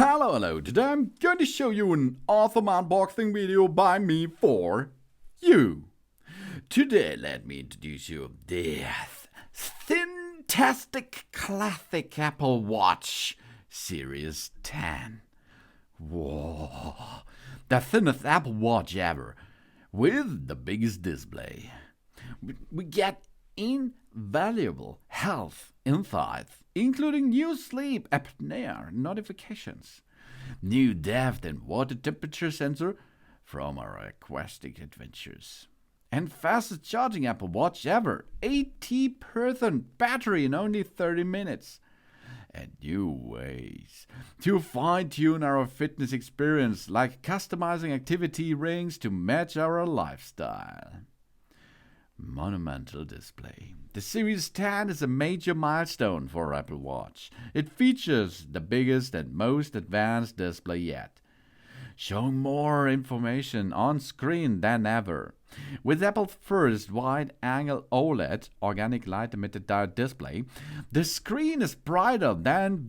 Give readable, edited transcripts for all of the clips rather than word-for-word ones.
Hello, today I'm going to show you an awesome unboxing video by me for you. Today let me introduce you the Thintastic Classic Apple Watch Series 10. Whoa, the thinnest Apple Watch ever, with the biggest display. We get invaluable health insights, including new sleep apnea notifications, new depth and water temperature sensor from our aquatic adventures, and fastest charging Apple Watch ever, 80% battery in only 30 minutes, and new ways to fine-tune our fitness experience, like customizing activity rings to match our lifestyle. Monumental display. The Series 10 is a major milestone for Apple Watch. It features the biggest and most advanced display yet, showing more information on screen than ever. With Apple's first wide-angle OLED organic light-emitted diode display, the screen is brighter than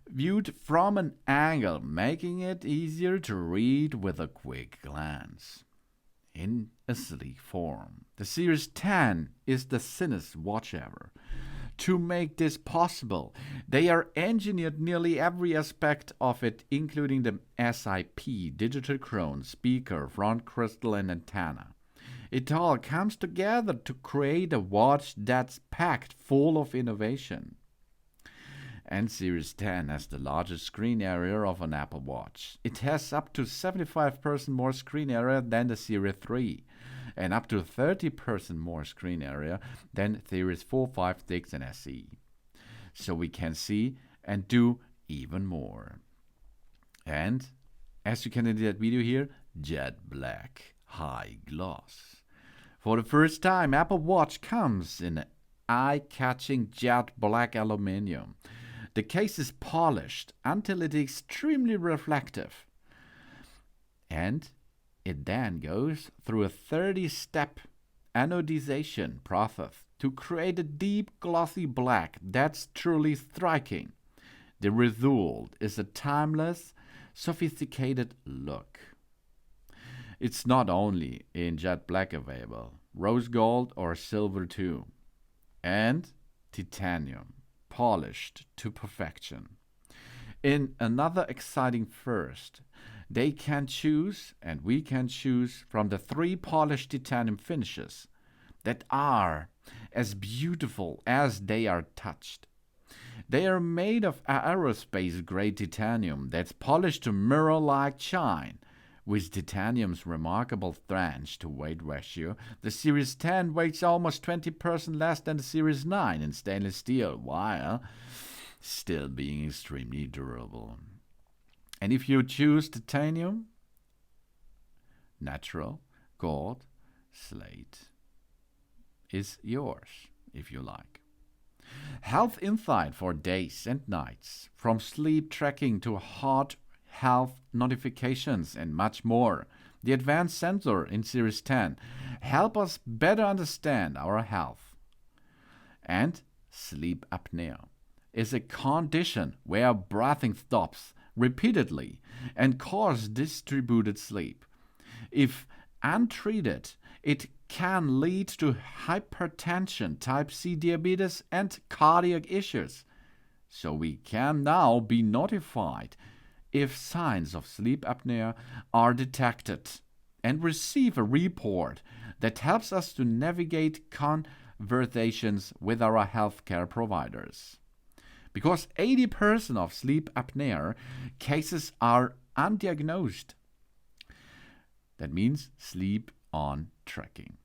viewed from an angle, making it easier to read with a quick glance. In a sleek form, the Series 10 is the thinnest watch ever. To make this possible, they are engineered nearly every aspect of it, including the SiP, digital crown, speaker, front crystal, and antenna. It all comes together to create a watch that's packed full of innovation. And Series 10 has the largest screen area of an Apple Watch. It has up to 75% more screen area than the Series 3, and up to 30% more screen area than Series 4, 5, 6, and SE. So we can see and do even more. And, as you can see in that video here, Jet Black High Gloss. For the first time, Apple Watch comes in eye-catching jet black aluminium. The case is polished until it is extremely reflective. And it then goes through a 30-step anodization process to create a deep glossy black that's truly striking. The result is a timeless, sophisticated look. It's not only in jet black available, rose gold or silver too, and titanium, polished to perfection. In another exciting first, they can choose, and we can choose, from the 3 polished titanium finishes that are as beautiful as they are touched. They are made of aerospace-grade titanium that's polished to mirror-like shine. With titanium's remarkable strength-to-weight ratio, the Series 10 weighs almost 20% less than the Series 9 in stainless steel, while still being extremely durable. And if you choose titanium, natural, gold, slate is yours, if you like. Health insight for days and nights, from sleep tracking to heart health notifications, and much more. The advanced sensor in Series 10 help us better understand our health. And sleep apnea is a condition where breathing stops repeatedly and causes distributed sleep. If untreated, it can lead to hypertension, type C diabetes, and cardiac issues. So we can now be notified if signs of sleep apnea are detected and receive a report that helps us to navigate conversations with our healthcare providers. Because 80% of sleep apnea cases are undiagnosed. That means sleep on tracking.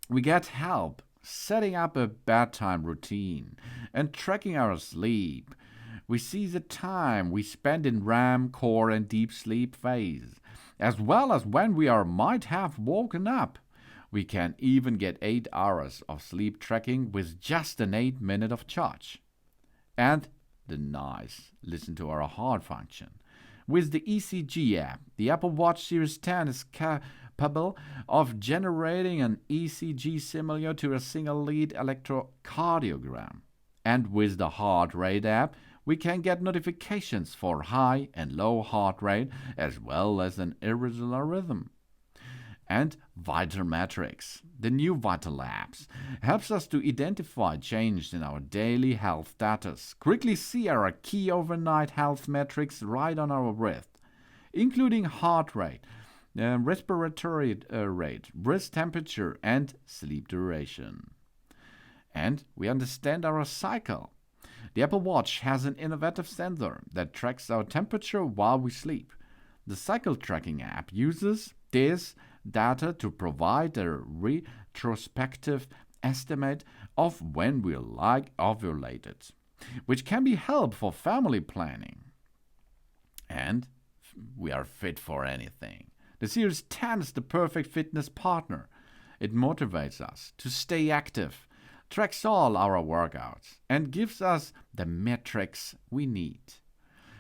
We get help setting up a bedtime routine and tracking our sleep. We see the time we spend in REM, core, and deep sleep phase, as well as when we might have woken up. We can even get 8 hours of sleep tracking with just an 8-minute of charge. And listen to our heart function. With the ECG app, the Apple Watch Series 10 is capable of generating an ECG similar to a single lead electrocardiogram. And with the heart rate app, We can get notifications for high and low heart rate as well as an irregular rhythm. And Vital Metrics, the new Vital apps, helps us to identify changes in our daily health status, quickly see our key overnight health metrics right on our wrist, including heart rate, respiratory rate, wrist temperature, and sleep duration. And we understand our cycle. The Apple Watch has an innovative sensor that tracks our temperature while we sleep. The cycle tracking app uses this data to provide a retrospective estimate of when we ovulated, which can be helpful for family planning. And we are fit for anything. The Series 10 is the perfect fitness partner. It motivates us to stay active, tracks all our workouts, and gives us the metrics we need.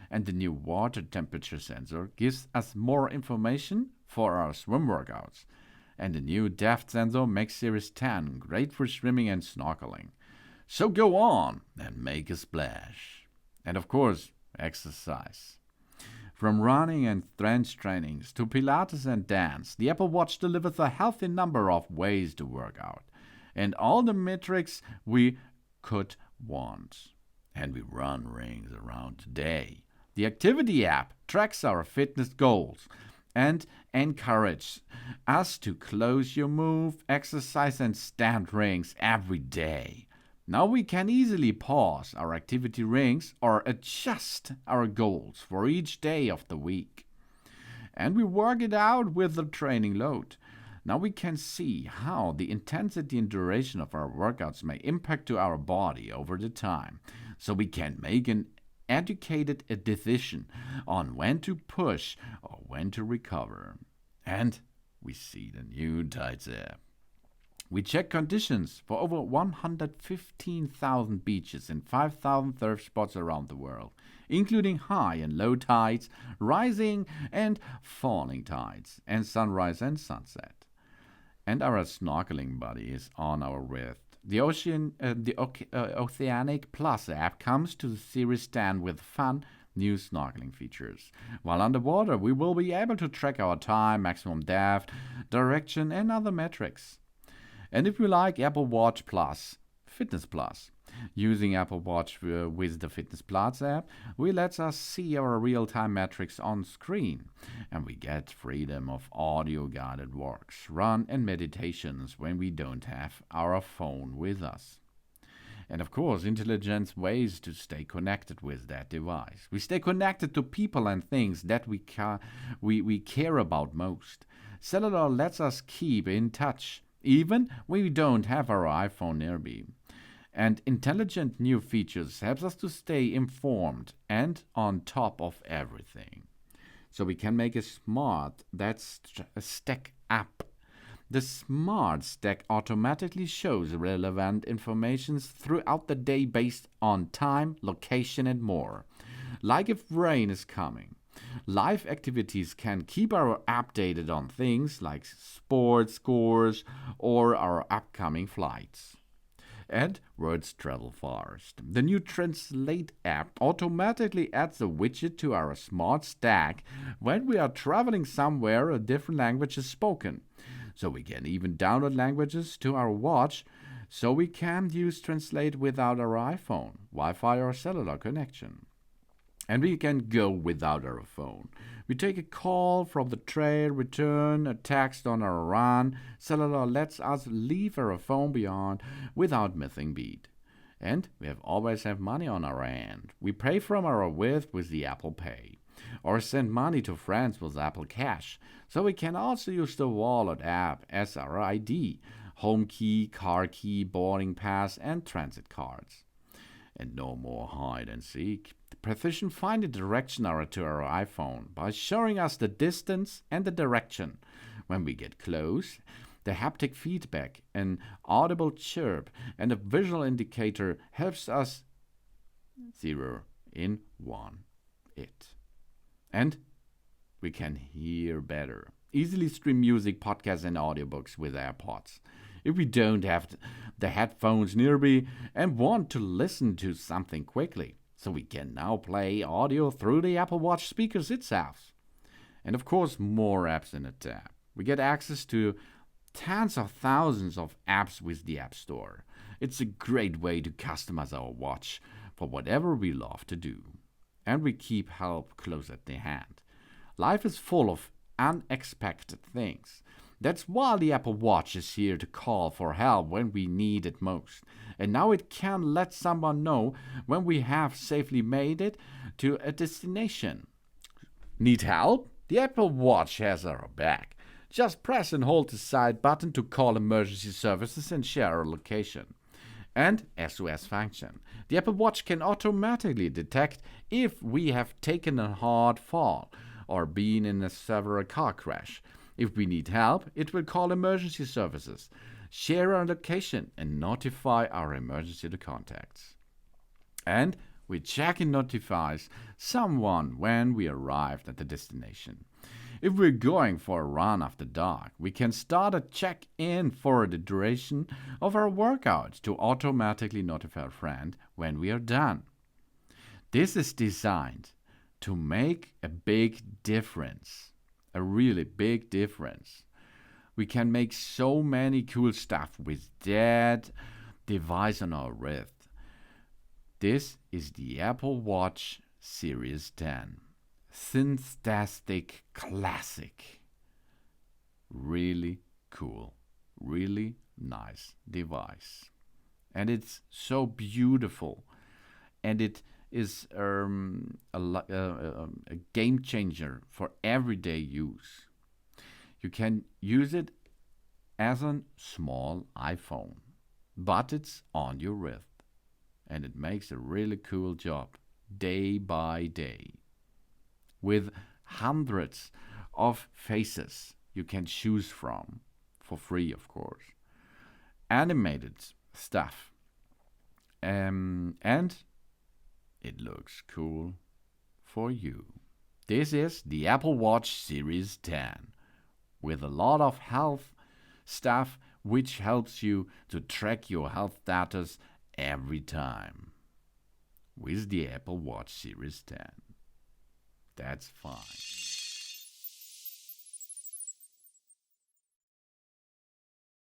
And the new water temperature sensor gives us more information for our swim workouts. And the new depth sensor makes Series 10 great for swimming and snorkeling. So go on and make a splash. And of course, exercise. From running and strength trainings to Pilates and dance, the Apple Watch delivers a healthy number of ways to work out. And all the metrics we could want. And we run rings around today. The Activity app tracks our fitness goals and encourages us to close your move, exercise, and stand rings every day. Now we can easily pause our activity rings or adjust our goals for each day of the week. And we work it out with the training load. Now we can see how the intensity and duration of our workouts may impact to our body over the time, so we can make an educated decision on when to push or when to recover. And we see the new Tides app. We check conditions for over 115,000 beaches and 5,000 surf spots around the world, including high and low tides, rising and falling tides, and sunrise and sunset. And our snorkeling buddy is on our wrist. The Oceanic Plus app comes to the Series 10 with fun new snorkeling features. While underwater, we will be able to track our time, maximum depth, direction, and other metrics. And if you like Apple Watch Plus, Fitness Plus, using Apple Watch with the Fitness Plus app, we let us see our real-time metrics on screen, and we get freedom of audio-guided walks, run, and meditations when we don't have our phone with us. And of course, intelligent ways to stay connected with that device. We stay connected to people and things that we care about most. Cellular lets us keep in touch, even when we don't have our iPhone nearby. And intelligent new features helps us to stay informed and on top of everything. So we can make a smart stack app. The smart stack automatically shows relevant information throughout the day based on time, location, and more. Like if rain is coming. Live activities can keep our updated on things like sports scores or our upcoming flights. And words travel fast. The new Translate app automatically adds a widget to our smart stack when we are traveling somewhere a different language is spoken. So we can even download languages to our watch so we can use Translate without our iPhone, Wi-Fi or cellular connection. And we can go without our phone. We take a call from the trail, return a text on our run. Cellular lets us leave our phone behind without missing beat. And we always have money on our hand. We pay from our with the Apple Pay. Or send money to friends with Apple Cash. So we can also use the Wallet app as our ID, home key, car key, boarding pass, and transit cards. And no more hide and seek. Precision find a direction arrow to our iPhone by showing us the distance and the direction. When we get close, the haptic feedback, an audible chirp, and a visual indicator helps us 0 in 1 it. And we can hear better. Easily stream music, podcasts, and audiobooks with AirPods. If we don't have the headphones nearby and want to listen to something quickly, So we can now play audio through the Apple Watch speakers itself. And of course, more apps in a tab. We get access to tens of thousands of apps with the App Store. It's a great way to customize our watch for whatever we love to do. And we keep help close at the hand. Life is full of unexpected things. That's why the Apple Watch is here to call for help when we need it most. And now it can let someone know when we have safely made it to a destination. Need help? The Apple Watch has our back. Just press and hold the side button to call emergency services and share our location. And SOS function. The Apple Watch can automatically detect if we have taken a hard fall or been in a severe car crash. If we need help, it will call emergency services, share our location, and notify our emergency contacts. And we check and notifies someone when we arrived at the destination. If we're going for a run after dark, we can start a check-in for the duration of our workout to automatically notify a friend when we are done. This is designed to make a big difference, a really big difference. We can make so many cool stuff with that device on our wrist. This is the Apple Watch Series 10. Thinstastic Classic. Really cool, really nice device. And it's so beautiful. And it is a game changer for everyday use. You can use it as a small iPhone, but it's on your wrist. And it makes a really cool job day by day. With hundreds of faces you can choose from, for free of course. Animated stuff. And it looks cool for you. This is the Apple Watch Series 10 with a lot of health stuff which helps you to track your health status every time. With the Apple Watch Series 10. That's fine.